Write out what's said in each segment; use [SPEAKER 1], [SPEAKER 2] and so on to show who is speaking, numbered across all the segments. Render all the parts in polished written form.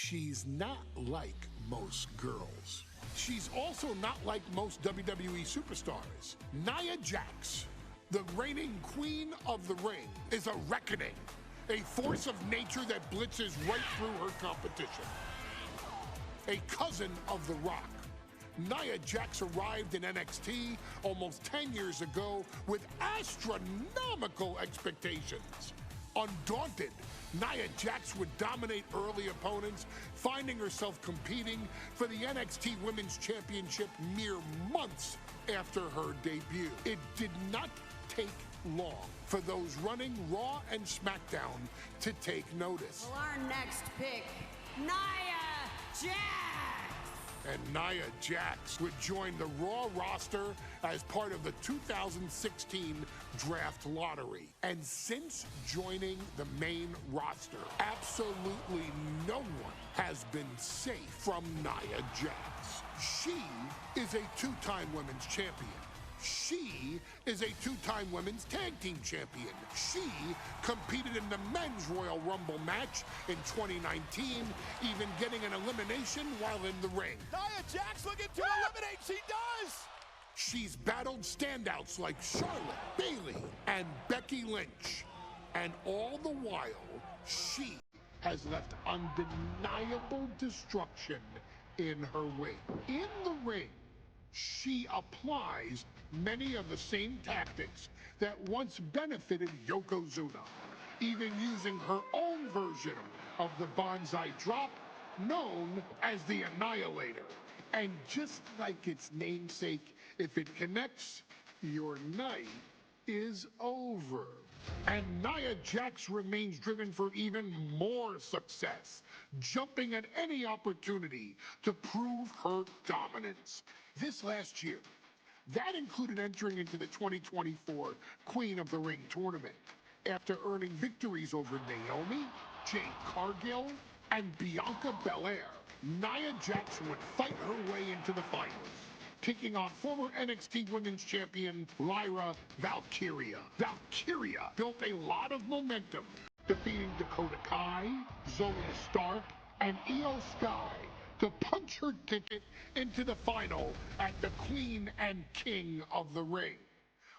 [SPEAKER 1] She's not like most girls. She's also not like most WWE superstars. Nia Jax, the reigning queen of the ring, is a reckoning, a force of nature that blitzes right through her competition. A cousin of The Rock, Nia Jax arrived in NXT almost 10 years ago with astronomical expectations. Undaunted, Nia Jax would dominate early opponents, finding herself competing for the NXT Women's Championship mere months after her debut. It did not take long for those running Raw and SmackDown to take notice.
[SPEAKER 2] Well, our next pick, Nia Jax!
[SPEAKER 1] And Nia Jax would join the Raw roster as part of the 2016 draft lottery. And since joining the main roster, absolutely no one has been safe from Nia Jax. She is a two-time women's champion. She is a two-time women's tag team champion. She competed in the men's Royal Rumble match in 2019, even getting an elimination while in the ring.
[SPEAKER 3] Nia Jax looking to eliminate, she does!
[SPEAKER 1] She's battled standouts like Charlotte, Bayley, and Becky Lynch. And all the while, she has left undeniable destruction in her wake. In the ring, she applies many of the same tactics that once benefited Yokozuna, even using her own version of the Banzai drop, known as the Annihilator. And just like its namesake, if it connects, your night is over. And Nia Jax remains driven for even more success, jumping at any opportunity to prove her dominance. This last year, that included entering into the 2024 Queen of the Ring tournament after earning victories over Naomi, Jade Cargill, and Bianca Belair. Nia Jax would fight her way into the finals, taking on former NXT Women's Champion Lyra Valkyria. Valkyria built a lot of momentum, defeating Dakota Kai, Zoe Stark, and Io Sky to punch her ticket into the final at the Queen and King of the Ring.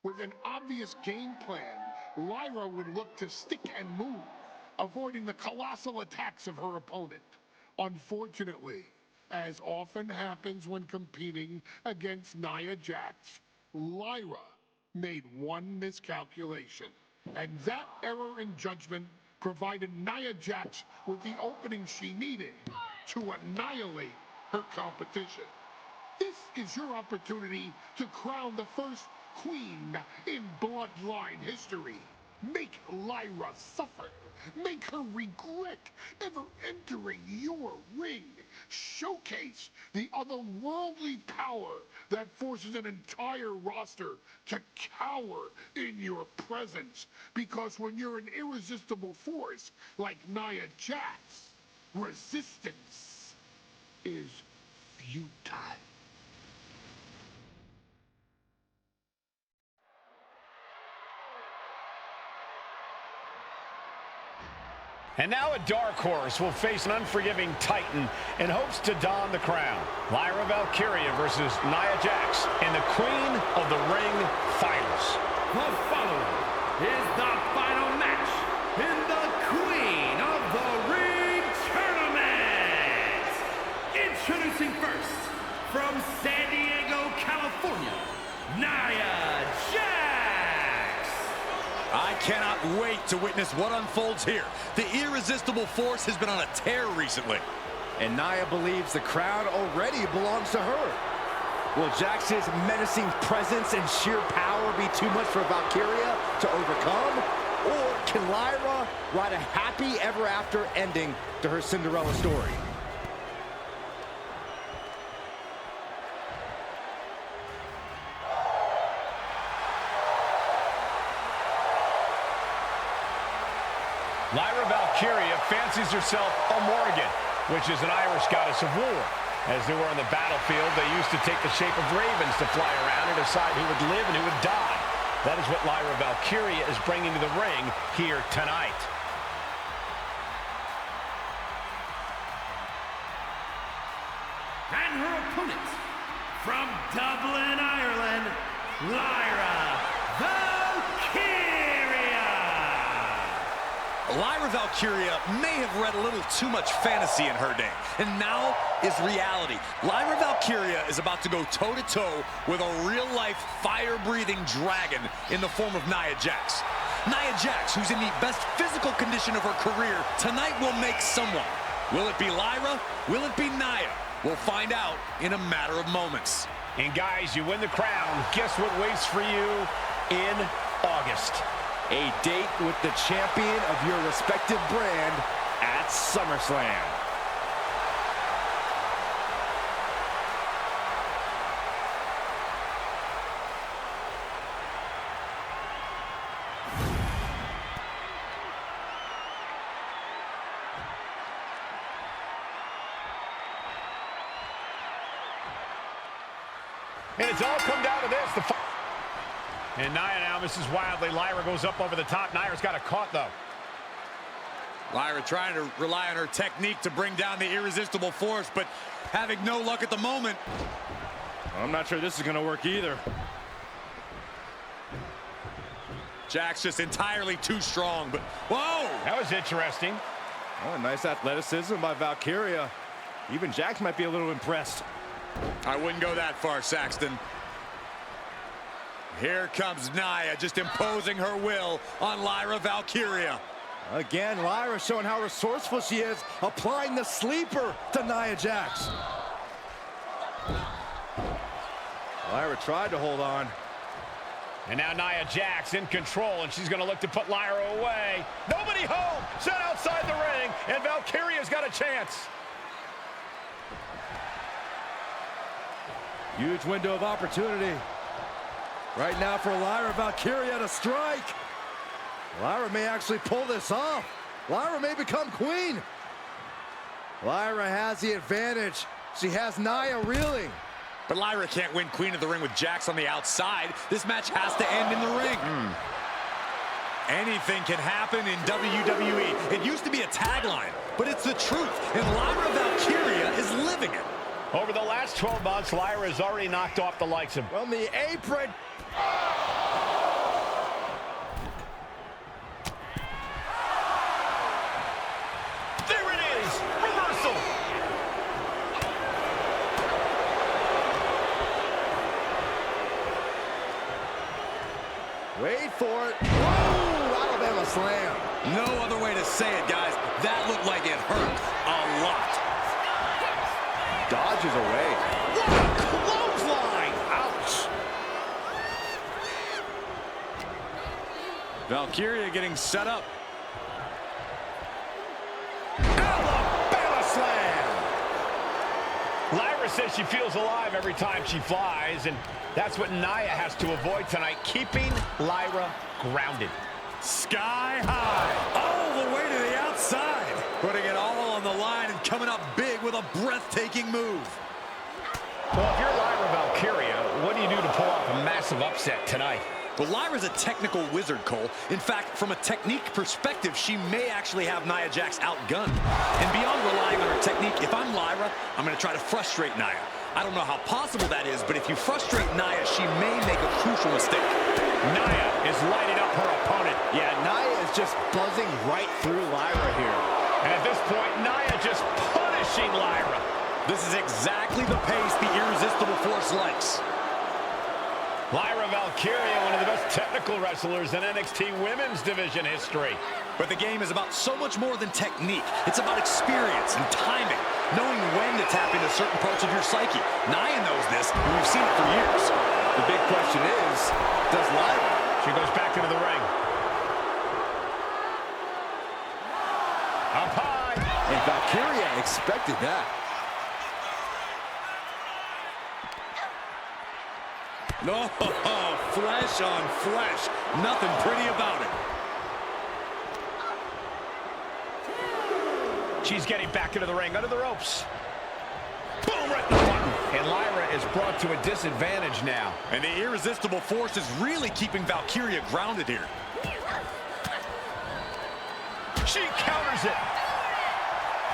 [SPEAKER 1] With an obvious game plan, Lyra would look to stick and move, avoiding the colossal attacks of her opponent. Unfortunately, as often happens when competing against Nia Jax, Lyra made one miscalculation, and that error in judgment provided Nia Jax with the opening she needed to annihilate her competition. This is your opportunity to crown the first queen in Bloodline history. Make Lyra suffer. Make her regret ever entering your ring. Showcase the otherworldly power that forces an entire roster to cower in your presence. Because when you're an irresistible force like Nia Jax, resistance is futile.
[SPEAKER 4] And now a dark horse will face an unforgiving titan in hopes to don the crown. Lyra Valkyria versus Nia Jax in the Queen of the Ring Finals.
[SPEAKER 5] The following is the final match in the Queen of the Ring Tournament. Introducing first, from San Diego, California, Nia Jax.
[SPEAKER 3] I cannot wait to witness what unfolds here. The irresistible force has been on a tear recently.
[SPEAKER 6] And Nia believes the crowd already belongs to her. Will Jax's menacing presence and sheer power be too much for Valkyria to overcome? Or can Lyra write a happy ever after ending to her Cinderella story?
[SPEAKER 4] Lyra Valkyria fancies herself a Morrigan, which is an Irish goddess of war. As they were on the battlefield, they used to take the shape of ravens to fly around and decide who would live and who would die. That is what Lyra Valkyria is bringing to the ring here tonight.
[SPEAKER 5] And her opponent, from Dublin, Ireland, Lyra Valkyria.
[SPEAKER 3] Lyra Valkyria may have read a little too much fantasy in her day, and now is reality. Lyra Valkyria is about to go toe-to-toe with a real-life, fire-breathing dragon in the form of Nia Jax. Nia Jax, who's in the best physical condition of her career, tonight will make someone. Will it be Lyra? Will it be Nia? We'll find out in a matter of moments.
[SPEAKER 4] And guys, you win the crown. Guess what waits for you in August?
[SPEAKER 6] A date with the champion of your respective brand at SummerSlam.
[SPEAKER 4] And it's all come down to this. And Nia now misses wildly. Lyra goes up over the top. Nia's got a caught, though.
[SPEAKER 3] Lyra trying to rely on her technique to bring down the irresistible force, but having no luck at the moment.
[SPEAKER 6] I'm not sure this is going to work either.
[SPEAKER 3] Jax just entirely too strong, but whoa!
[SPEAKER 4] That was interesting.
[SPEAKER 6] Oh, nice athleticism by Valkyria. Even Jax might be a little impressed.
[SPEAKER 3] I wouldn't go that far, Saxton. Here comes Nia, just imposing her will on Lyra Valkyria.
[SPEAKER 6] Again, Lyra showing how resourceful she is, applying the sleeper to Nia Jax. Lyra tried to hold on.
[SPEAKER 4] And now Nia Jax in control, and she's going to look to put Lyra away. Nobody home! Set outside the ring, and Valkyria's got a chance.
[SPEAKER 6] Huge window of opportunity. Right now for Lyra Valkyria to strike. Lyra may actually pull this off. Lyra may become queen. Lyra has the advantage. She has Nia reeling.
[SPEAKER 3] But Lyra can't win Queen of the Ring with Jax on the outside. This match has to end in the ring. Anything can happen in WWE. It used to be a tagline, but it's the truth. And Lyra Valkyria is living it.
[SPEAKER 4] Over the last 12 months, Lyra has already knocked off the likes of...
[SPEAKER 6] From the apron.
[SPEAKER 4] There it is! Reversal!
[SPEAKER 6] Wait for it. Whoa! Alabama slam.
[SPEAKER 3] No other way to say it, guys. That looked like it hurt a lot.
[SPEAKER 6] Dodges away.
[SPEAKER 3] What a clothesline! Ouch! Valkyria getting set up.
[SPEAKER 6] Alabama slam!
[SPEAKER 4] Lyra says she feels alive every time she flies, and that's what Nia has to avoid tonight, keeping Lyra grounded.
[SPEAKER 3] Sky high, all the way to the outside. Putting it all on the line and coming up big with a breathtaking move.
[SPEAKER 4] Well, if you're Lyra Valkyria, what do you do to pull off a massive upset tonight?
[SPEAKER 3] Well, Lyra's a technical wizard, Cole. In fact, from a technique perspective, she may actually have Nia Jax outgunned. And beyond relying on her technique, if I'm Lyra, I'm going to try to frustrate Nia. I don't know how possible that is, but if you frustrate Nia, she may make a crucial mistake.
[SPEAKER 4] Nia is lighting up her opponent.
[SPEAKER 6] Yeah, Nia is just buzzing right through Lyra here.
[SPEAKER 4] And at this point, Nia just punishing Lyra.
[SPEAKER 3] This is exactly the pace the irresistible force likes.
[SPEAKER 4] Lyra Valkyria, one of the best technical wrestlers in NXT Women's Division history.
[SPEAKER 3] But the game is about so much more than technique. It's about experience and timing, knowing when to tap into certain parts of your psyche. Nia knows this, and we've seen it for years.
[SPEAKER 6] The big question is, does Lyra?
[SPEAKER 4] She goes back into the ring. Up high.
[SPEAKER 6] And Valkyria expected that.
[SPEAKER 3] No, flesh on flesh. Nothing pretty about it.
[SPEAKER 4] She's getting back into the ring, under the ropes. Boom, right in the button. And Lyra is brought to a disadvantage now.
[SPEAKER 3] And the irresistible force is really keeping Valkyria grounded here.
[SPEAKER 4] She counters it.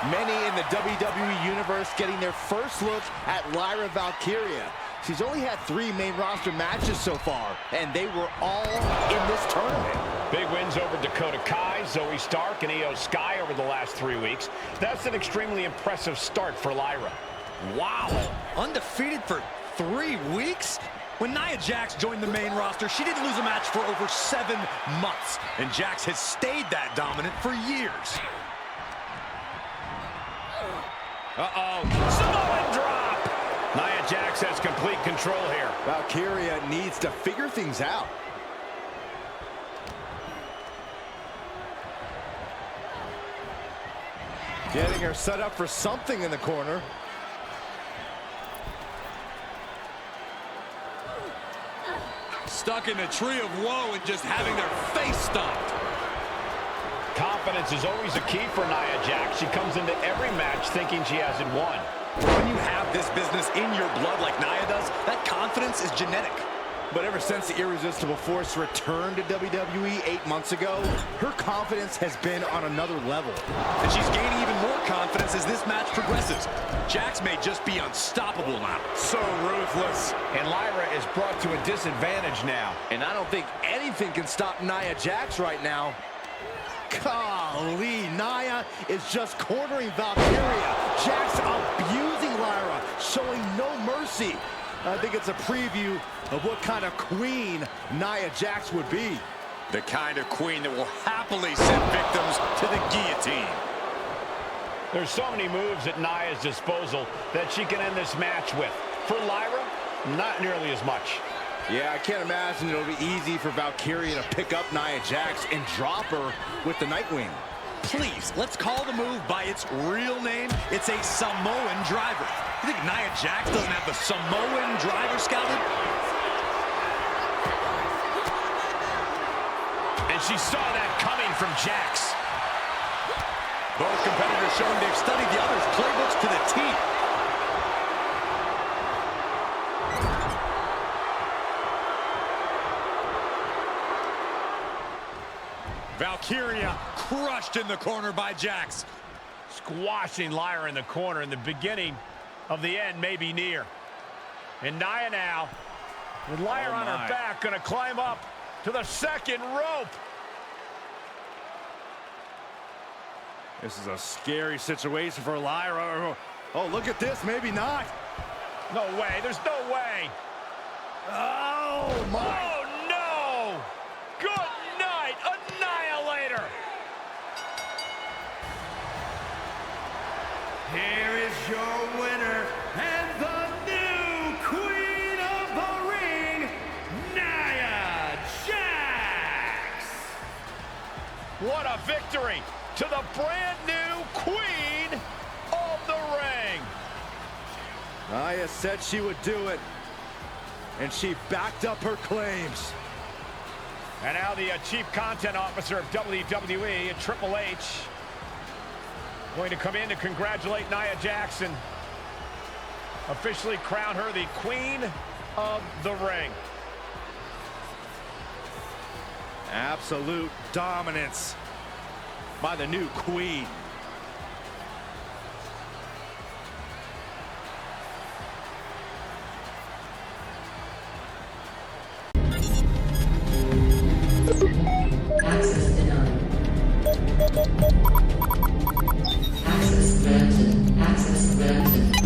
[SPEAKER 6] Many in the WWE Universe getting their first look at Lyra Valkyria. She's only had 3 main roster matches so far, and they were all in this tournament.
[SPEAKER 4] Big wins over Dakota Kai, Zoe Stark, and Io Sky over the last 3 weeks. That's an extremely impressive start for Lyra.
[SPEAKER 3] Wow, undefeated for 3 weeks? When Nia Jax joined the main roster, she didn't lose a match for over 7 months, and Jax has stayed that dominant for years.
[SPEAKER 4] Uh-oh, Samoan drop! Nia Jax has complete control here.
[SPEAKER 6] Valkyria needs to figure things out. Getting her set up for something in the corner.
[SPEAKER 3] Stuck in the tree of woe and just having their face stomped.
[SPEAKER 4] Confidence is always a key for Nia Jax. She comes into every match thinking she hasn't won.
[SPEAKER 3] When you have this business in your blood like Nia does, that confidence is genetic.
[SPEAKER 6] But ever since the Irresistible Force returned to WWE 8 months ago, her confidence has been on another level.
[SPEAKER 3] And she's gaining even more confidence as this match progresses. Jax may just be unstoppable now.
[SPEAKER 6] So ruthless.
[SPEAKER 4] And Lyra is brought to a disadvantage now.
[SPEAKER 6] And I don't think anything can stop Nia Jax right now. Golly, Nia is just cornering Valkyria. Jax abusing Lyra, showing no mercy. I think it's a preview of what kind of queen Nia Jax would be.
[SPEAKER 3] The kind of queen that will happily send victims to the guillotine.
[SPEAKER 4] There's so many moves at Nia's disposal that she can end this match with. For Lyra, not nearly as much.
[SPEAKER 6] Yeah, I can't imagine it'll be easy for Valkyria to pick up Nia Jax and drop her with the Nightwing.
[SPEAKER 3] Please, let's call the move by its real name. It's a Samoan driver. You think Nia Jax doesn't have the Samoan driver scouted?
[SPEAKER 4] And she saw that coming from Jax.
[SPEAKER 3] Both competitors showing they've studied the other's playbooks to the T. Valkyria crushed in the corner by Jax.
[SPEAKER 4] Squashing Lyra in the corner, and the beginning of the end may be near. And Nia now, with Lyra on her back, gonna climb up to the second rope.
[SPEAKER 6] This is a scary situation for Lyra. Oh, look at this, maybe not.
[SPEAKER 4] No way, there's no way.
[SPEAKER 6] Oh, my.
[SPEAKER 4] Oh, no! Good night, Annihilator!
[SPEAKER 5] Here is your winner and the new Queen of the Ring, Nia Jax!
[SPEAKER 4] What a victory to the brand new Queen of the Ring!
[SPEAKER 6] Nia said she would do it, and she backed up her claims.
[SPEAKER 4] And now the Chief Content Officer of WWE and Triple H going to come in to congratulate Nia Jax, officially crown her the Queen of the Ring.
[SPEAKER 6] Absolute dominance by the new queen.